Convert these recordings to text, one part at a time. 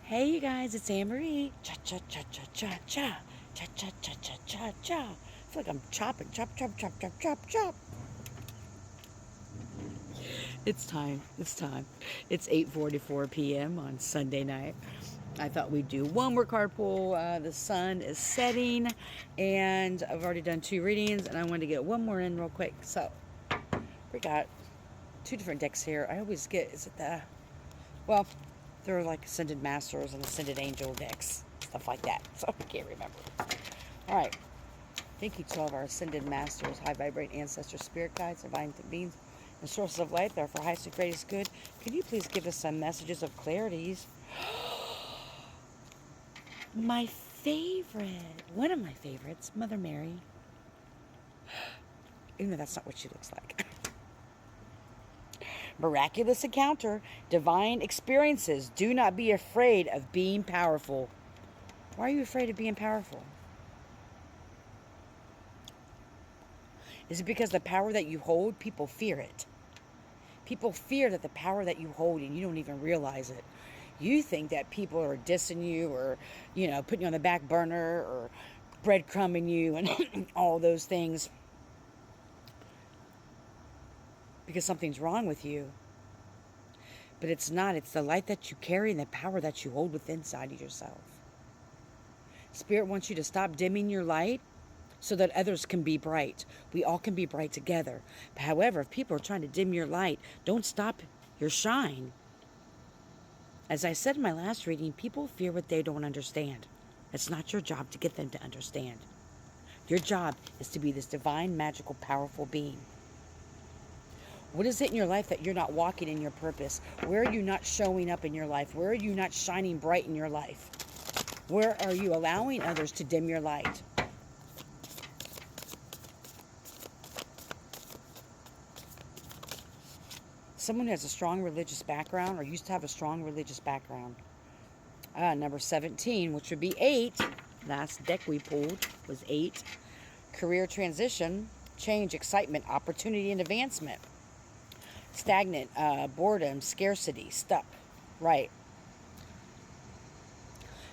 Hey, you guys, it's Anne Marie. Cha cha cha cha cha cha cha cha cha cha cha cha. I feel like I'm chopping, chop chop chop chop chop chop. It's time. It's time. It's 8:44 p.m. on Sunday night. I thought we'd do one more card pull. The sun is setting, and I've already done two readings, and I wanted to get one more in real quick. So we got two different decks here. I always get, is it the, well, they're like Ascended Masters and Ascended Angel decks, stuff like that. So I can't remember. All right. Thank you to all of our Ascended Masters, High Vibrate Ancestors, Spirit Guides, Divine Beings, and Sources of Light that are for highest and greatest good. Could you please give us some messages of clarities? My favorite, one of my favorites, Mother Mary. Even though that's not what she looks like. Miraculous encounter, divine experiences. Do not be afraid of being powerful. Why are you afraid of being powerful? Is it because the power that you hold, people fear it? People fear that the power that you hold and you don't even realize it. You think that people are dissing you or, putting you on the back burner or breadcrumbing you and all those things because something's wrong with you. But it's not. It's the light that you carry and the power that you hold within inside of yourself. Spirit wants you to stop dimming your light so that others can be bright. We all can be bright together. However, if people are trying to dim your light, don't stop your shine. As I said in my last reading, people fear what they don't understand. It's not your job to get them to understand. Your job is to be this divine, magical, powerful being. What is it in your life that you're not walking in your purpose? Where are you not showing up in your life? Where are you not shining bright in your life? Where are you allowing others to dim your light? Someone who has a strong religious background or used to have a strong religious background. Number 17, which would be 8. Last deck we pulled was 8. Career transition, change, excitement, opportunity, and advancement. Stagnant, boredom, scarcity, stuck. Right.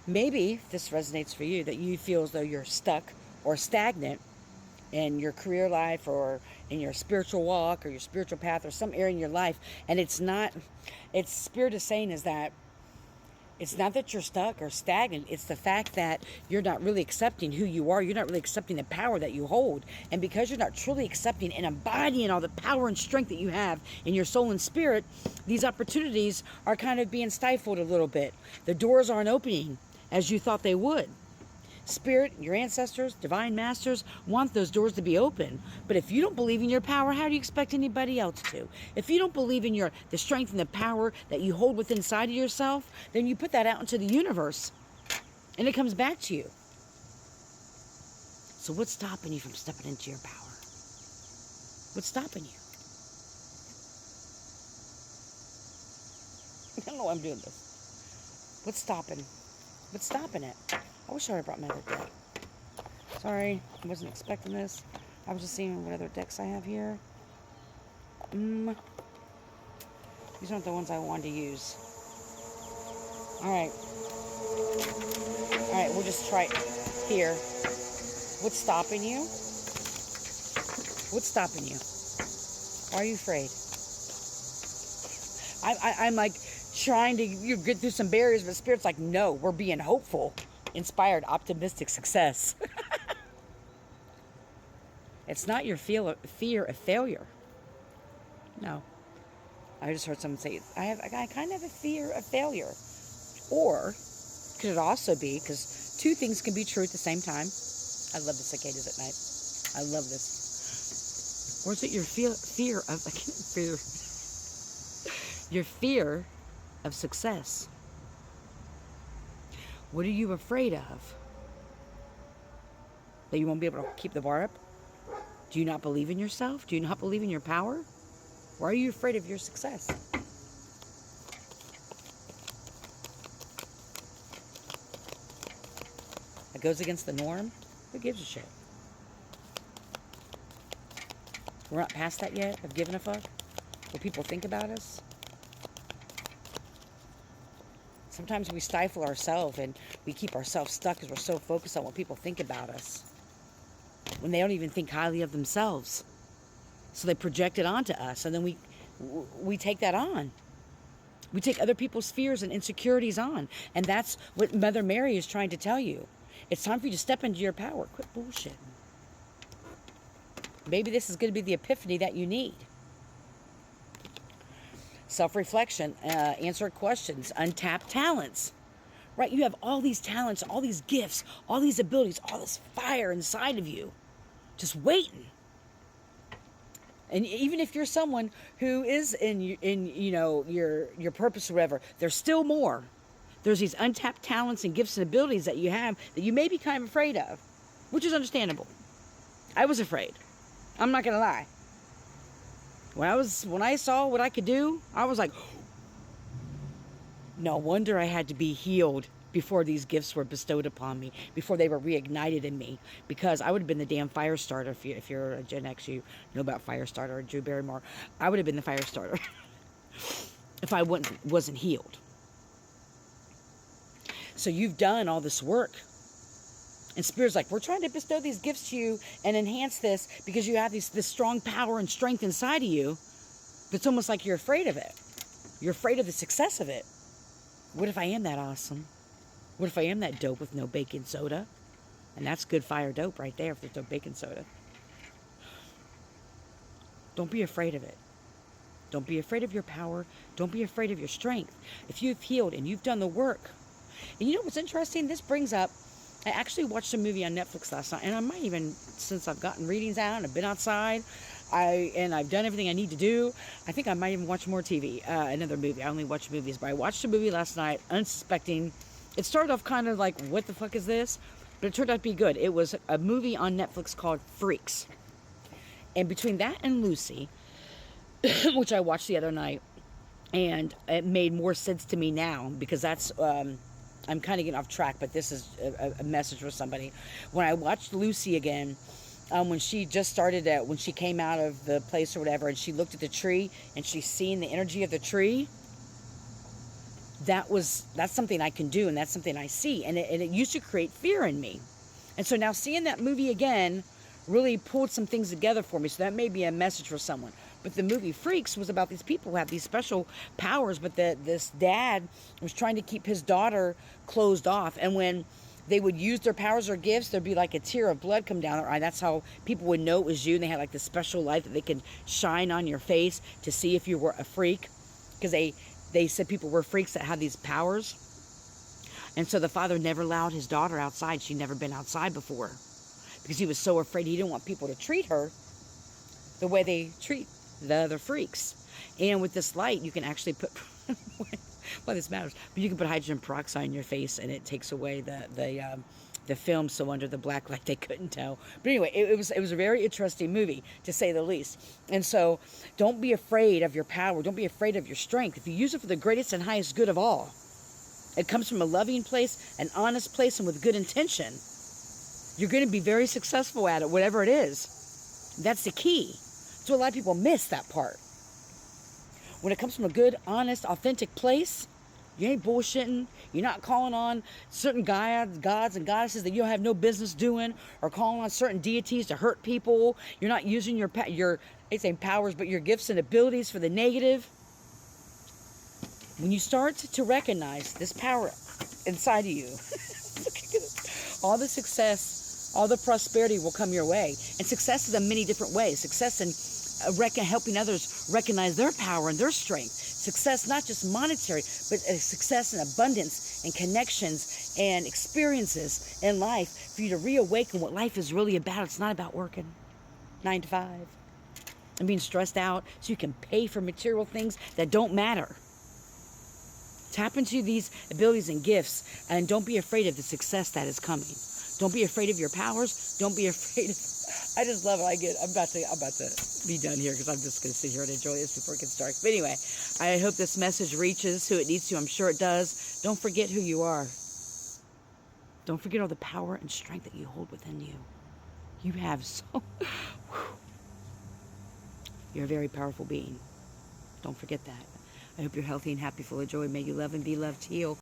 Maybe this resonates for you, that you feel as though you're stuck or stagnant in your career life or in your spiritual walk or your spiritual path or some area in your life. And it's Spirit is saying is that it's not that you're stuck or stagnant. It's the fact that you're not really accepting who you are. You're not really accepting the power that you hold. And because you're not truly accepting and embodying all the power and strength that you have in your soul and spirit, these opportunities are kind of being stifled a little bit. The doors aren't opening as you thought they would. Spirit, your ancestors, divine masters want those doors to be open. But if you don't believe in your power, how do you expect anybody else to? If you don't believe in the strength and the power that you hold within inside of yourself, then you put that out into the universe and it comes back to you. So what's stopping you from stepping into your power? What's stopping you? I don't know why I'm doing this. What's stopping? What's stopping it? I wish I would have brought my other deck. Sorry, I wasn't expecting this. I was just seeing what other decks I have here. These aren't the ones I wanted to use. Alright. Alright, we'll just try it here. What's stopping you? What's stopping you? Why are you afraid? I'm like trying to get through some barriers, but Spirit's like, no, we're being hopeful. Inspired, optimistic success. It's not your fear of failure. No. I just heard someone say, I kind of have a fear of failure. Or, could it also be, because two things can be true at the same time. I love the cicadas at night. I love this. Or is it your fear of, I can't fear. Your fear of success? What are you afraid of? That you won't be able to keep the bar up? Do you not believe in yourself? Do you not believe in your power? Why are you afraid of your success? It goes against the norm? Who gives a shit? We're not past that yet, of giving a fuck? What people think about us? Sometimes we stifle ourselves and we keep ourselves stuck because we're so focused on what people think about us when they don't even think highly of themselves. So they project it onto us, and then we take that on. We take other people's fears and insecurities on. And that's what Mother Mary is trying to tell you. It's time for you to step into your power. Quit bullshitting. Maybe this is going to be the epiphany that you need. Self-reflection, answer questions, untapped talents. Right? You have all these talents, all these gifts, all these abilities, all this fire inside of you. Just waiting. And even if you're someone who is in you know, your purpose or whatever, there's still more. There's these untapped talents and gifts and abilities that you have that you may be kind of afraid of, which is understandable. I was afraid. I'm not going to lie. When I saw what I could do, I was like, no wonder I had to be healed before these gifts were bestowed upon me, before they were reignited in me, because I would have been the damn fire starter. If you're a Gen X, you know about Firestarter or Drew Barrymore. I would have been the fire starter if I wasn't healed. So you've done all this work. And Spirit's like, we're trying to bestow these gifts to you and enhance this because you have this strong power and strength inside of you. But it's almost like you're afraid of it. You're afraid of the success of it. What if I am that awesome? What if I am that dope with no baking soda? And that's good fire dope right there if there's no baking soda. Don't be afraid of it. Don't be afraid of your power. Don't be afraid of your strength. If you've healed and you've done the work. And you know what's interesting? This brings up, I actually watched a movie on Netflix last night. And I might even, since I've gotten readings out and I've been outside, I've done everything I need to do, I think I might even watch more TV, another movie. I only watch movies, but I watched a movie last night, unsuspecting. It started off kind of like, what the fuck is this? But it turned out to be good. It was a movie on Netflix called Freaks. And between that and Lucy, which I watched the other night, and it made more sense to me now, because that's, I'm kind of getting off track, but this is a message for somebody. When I watched Lucy again, when she just started when she came out of the place or whatever, and she looked at the tree, and she's seen the energy of the tree, that's something I can do, and that's something I see, and it used to create fear in me. And so now seeing that movie again really pulled some things together for me, so that may be a message for someone. But the movie Freaks was about these people who have these special powers, but this dad was trying to keep his daughter closed off, and when they would use their powers or gifts, there'd be like a tear of blood come down their eye. That's how people would know it was you, and they had like this special light that they could shine on your face to see if you were a freak, because they said people were freaks that had these powers. And so the father never allowed his daughter outside. She'd never been outside before because he was so afraid. He didn't want people to treat her the way they treat the other freaks. And with this light, you can actually put, well, this matters, but you can put hydrogen peroxide in your face, and it takes away the film, so under the black light they couldn't tell. But anyway, it was a very interesting movie, to say the least. And so don't be afraid of your power. Don't be afraid of your strength. If you use it for the greatest and highest good of all, it comes from a loving place, an honest place, and with good intention, you're going to be very successful at it, whatever it is. That's the key. So a lot of people miss that part. When it comes from a good, honest, authentic place, you ain't bullshitting. You're not calling on certain gods and goddesses that you have no business doing, or calling on certain deities to hurt people. You're not using your it's saying powers, but your gifts and abilities for the negative. When you start to recognize this power inside of you, all the success, all the prosperity will come your way. And success is in many different ways. Success in helping others recognize their power and their strength. Success, not just monetary, but success in abundance and connections and experiences in life for you to reawaken what life is really about. It's not about working 9 to 5 and being stressed out so you can pay for material things that don't matter. Tap into these abilities and gifts, and don't be afraid of the success that is coming. Don't be afraid of your powers. Don't be afraid of... I just love it. I'm about to be done here because I'm just going to sit here and enjoy this before it gets dark. But anyway, I hope this message reaches who it needs to. I'm sure it does. Don't forget who you are. Don't forget all the power and strength that you hold within you. You have so... You're a very powerful being. Don't forget that. I hope you're healthy and happy, full of joy. May you love and be loved, heal,